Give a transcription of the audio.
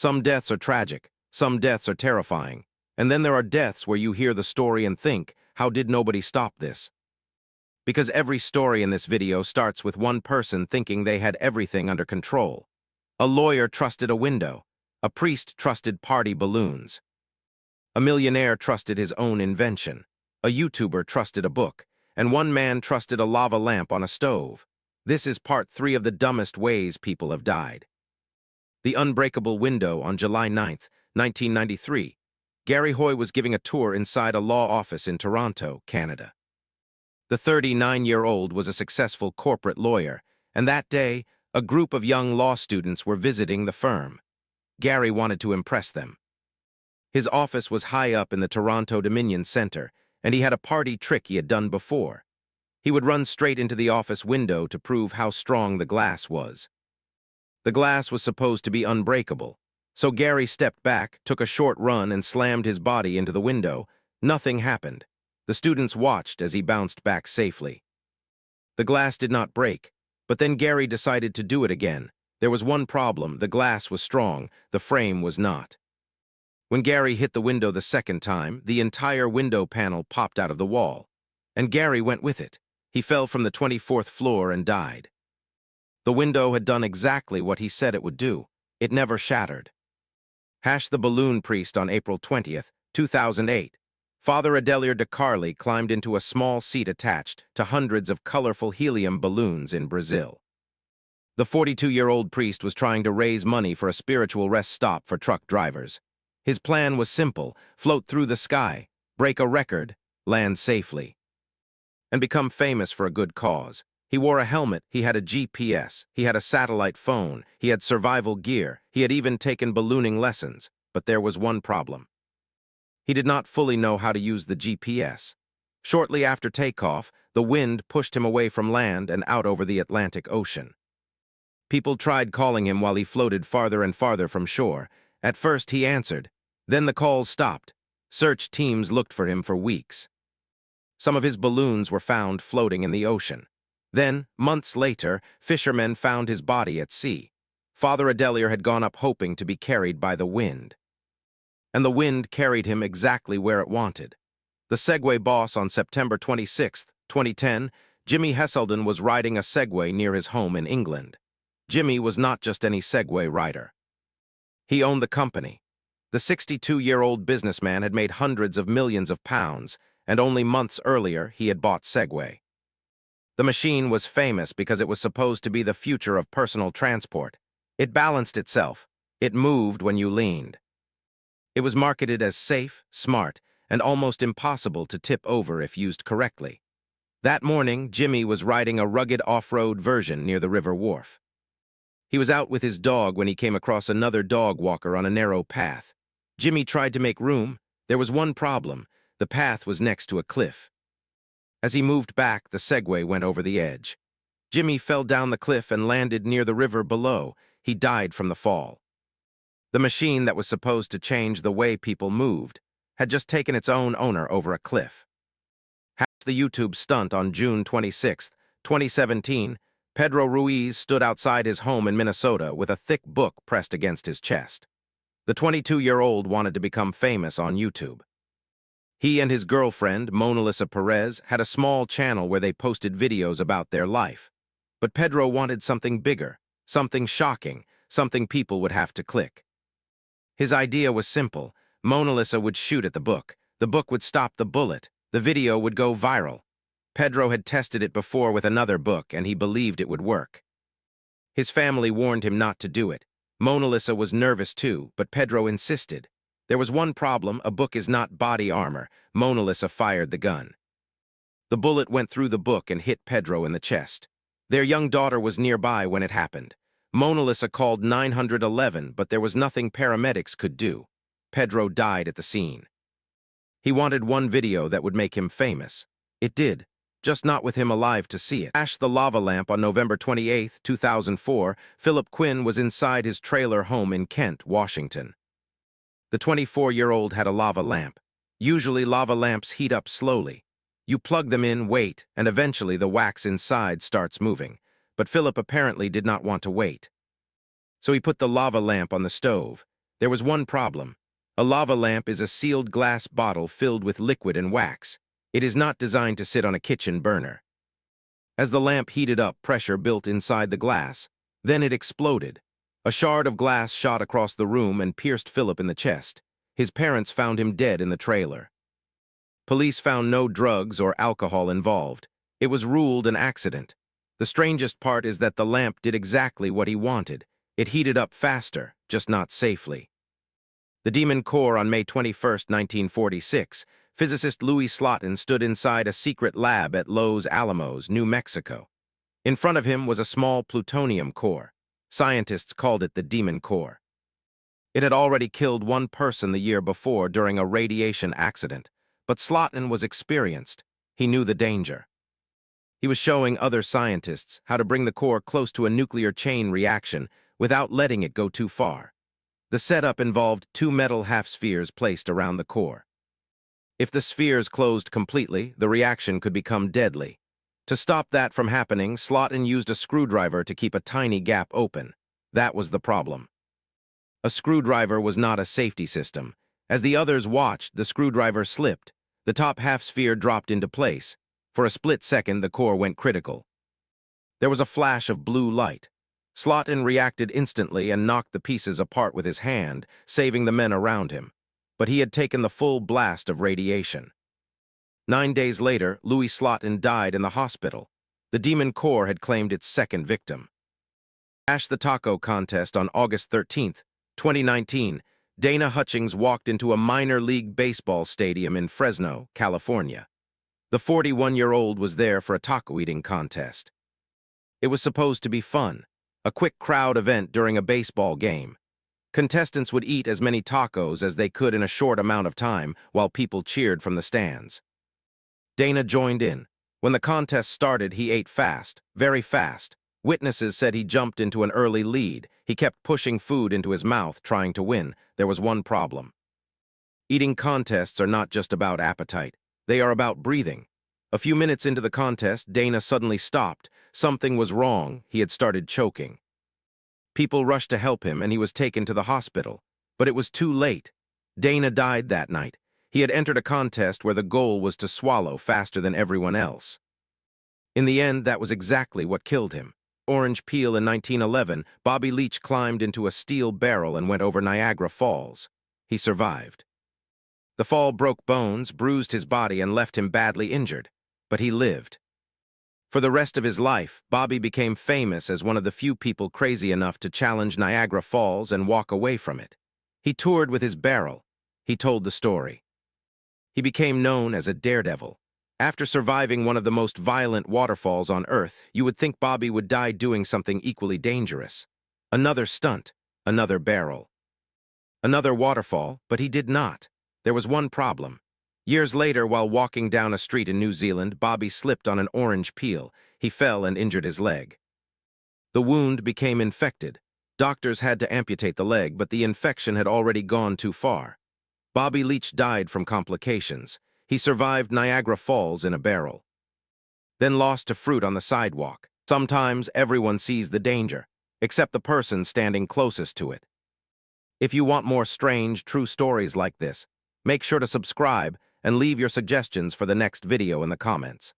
Some deaths are tragic, some deaths are terrifying, and then there are deaths where you hear the story and think, how did nobody stop this? Because every story in this video starts with one person thinking they had everything under control. A lawyer trusted a window. A priest trusted party balloons. A millionaire trusted his own invention. A YouTuber trusted a book. And one man trusted a lava lamp on a stove. This is part 3 of the dumbest ways people have died. The unbreakable window on July 9, 1993. Gary Hoy was giving a tour inside a law office in Toronto, Canada. The 39-year-old was a successful corporate lawyer, and that day, a group of young law students were visiting the firm. Gary wanted to impress them. His office was high up in the Toronto Dominion Center, and he had a party trick he had done before. He would run straight into the office window to prove how strong the glass was. The glass was supposed to be unbreakable, so Gary stepped back, took a short run, and slammed his body into the window. Nothing happened. The students watched as he bounced back safely. The glass did not break, but then Gary decided to do it again. There was one problem: the glass was strong, the frame was not. When Gary hit the window the second time, the entire window panel popped out of the wall, and Gary went with it. He fell from the 24th floor and died. The window had done exactly what he said it would do. It never shattered. The balloon priest on April 20th, 2008. Father Adelier de Carli climbed into a small seat attached to hundreds of colorful helium balloons in Brazil. The 42-year-old priest was trying to raise money for a spiritual rest stop for truck drivers. His plan was simple: float through the sky, break a record, land safely, and become famous for a good cause. He wore a helmet, he had a GPS, he had a satellite phone, he had survival gear, he had even taken ballooning lessons. But there was one problem. He did not fully know how to use the GPS. Shortly after takeoff, the wind pushed him away from land and out over the Atlantic Ocean. People tried calling him while he floated farther and farther from shore. At first he answered. Then the calls stopped. Search teams looked for him for weeks. Some of his balloons were found floating in the ocean. Then, months later, fishermen found his body at sea. Father Adelier had gone up hoping to be carried by the wind. And the wind carried him exactly where it wanted. The Segway boss on September 26, 2010, Jimmy Hesselden was riding a Segway near his home in England. Jimmy was not just any Segway rider. He owned the company. The 62-year-old businessman had made hundreds of millions of pounds, and only months earlier he had bought Segway. The machine was famous because it was supposed to be the future of personal transport. It balanced itself. It moved when you leaned. It was marketed as safe, smart, and almost impossible to tip over if used correctly. That morning, Jimmy was riding a rugged off-road version near the river wharf. He was out with his dog when he came across another dog walker on a narrow path. Jimmy tried to make room. There was one problem: the path was next to a cliff. As he moved back, the Segway went over the edge. Jimmy fell down the cliff and landed near the river below. He died from the fall. The machine that was supposed to change the way people moved had just taken its own owner over a cliff. The YouTube stunt on June 26, 2017, Pedro Ruiz stood outside his home in Minnesota with a thick book pressed against his chest. The 22-year-old wanted to become famous on YouTube. He and his girlfriend, Mona Lisa Perez, had a small channel where they posted videos about their life. But Pedro wanted something bigger, something shocking, something people would have to click. His idea was simple. Mona Lisa would shoot at the book would stop the bullet, the video would go viral. Pedro had tested it before with another book, and he believed it would work. His family warned him not to do it. Mona Lisa was nervous too, but Pedro insisted. There was one problem: a book is not body armor. Mona Lisa fired the gun. The bullet went through the book and hit Pedro in the chest. Their young daughter was nearby when it happened. Mona Lisa called 911, but there was nothing paramedics could do. Pedro died at the scene. He wanted one video that would make him famous. It did, just not with him alive to see it. The lava lamp on November 28, 2004, Philip Quinn was inside his trailer home in Kent, Washington. The 24-year-old had a lava lamp. Usually lava lamps heat up slowly. You plug them in, wait, and eventually the wax inside starts moving. But Philip apparently did not want to wait. So he put the lava lamp on the stove. There was one problem. A lava lamp is a sealed glass bottle filled with liquid and wax. It is not designed to sit on a kitchen burner. As the lamp heated up, pressure built inside the glass. Then it exploded. A shard of glass shot across the room and pierced Philip in the chest. His parents found him dead in the trailer. Police found no drugs or alcohol involved. It was ruled an accident. The strangest part is that the lamp did exactly what he wanted. It heated up faster, just not safely. The Demon Core on May 21, 1946, physicist Louis Slotin stood inside a secret lab at Los Alamos, New Mexico. In front of him was a small plutonium core. Scientists called it the Demon Core. It had already killed one person the year before during a radiation accident, but Slotin was experienced. He knew the danger. He was showing other scientists how to bring the core close to a nuclear chain reaction without letting it go too far. The setup involved two metal half-spheres placed around the core. If the spheres closed completely, the reaction could become deadly. To stop that from happening, Slotin used a screwdriver to keep a tiny gap open. That was the problem. A screwdriver was not a safety system. As the others watched, the screwdriver slipped. The top half-sphere dropped into place. For a split second, the core went critical. There was a flash of blue light. Slotin reacted instantly and knocked the pieces apart with his hand, saving the men around him. But he had taken the full blast of radiation. 9 days later, Louis Slotin died in the hospital. The Demon Core had claimed its second victim. Ash the Taco contest on August 13, 2019, Dana Hutchings walked into a minor league baseball stadium in Fresno, California. The 41-year-old was there for a taco eating contest. It was supposed to be fun. A quick crowd event during a baseball game. Contestants would eat as many tacos as they could in a short amount of time while people cheered from the stands. Dana joined in. When the contest started, he ate fast, very fast. Witnesses said he jumped into an early lead. He kept pushing food into his mouth, trying to win. There was one problem. Eating contests are not just about appetite. They are about breathing. A few minutes into the contest, Dana suddenly stopped. Something was wrong. He had started choking. People rushed to help him, and he was taken to the hospital. But it was too late. Dana died that night. He had entered a contest where the goal was to swallow faster than everyone else. In the end, that was exactly what killed him. Orange Peel in 1911, Bobby Leach climbed into a steel barrel and went over Niagara Falls. He survived. The fall broke bones, bruised his body, and left him badly injured. But he lived. For the rest of his life, Bobby became famous as one of the few people crazy enough to challenge Niagara Falls and walk away from it. He toured with his barrel. He told the story. He became known as a daredevil. After surviving one of the most violent waterfalls on Earth, you would think Bobby would die doing something equally dangerous. Another stunt, another barrel. Another waterfall, but he did not. There was one problem. Years later, while walking down a street in New Zealand, Bobby slipped on an orange peel. He fell and injured his leg. The wound became infected. Doctors had to amputate the leg, but the infection had already gone too far. Bobby Leach died from complications. He survived Niagara Falls in a barrel. Then lost to fruit on the sidewalk. Sometimes everyone sees the danger, except the person standing closest to it. If you want more strange, true stories like this, make sure to subscribe and leave your suggestions for the next video in the comments.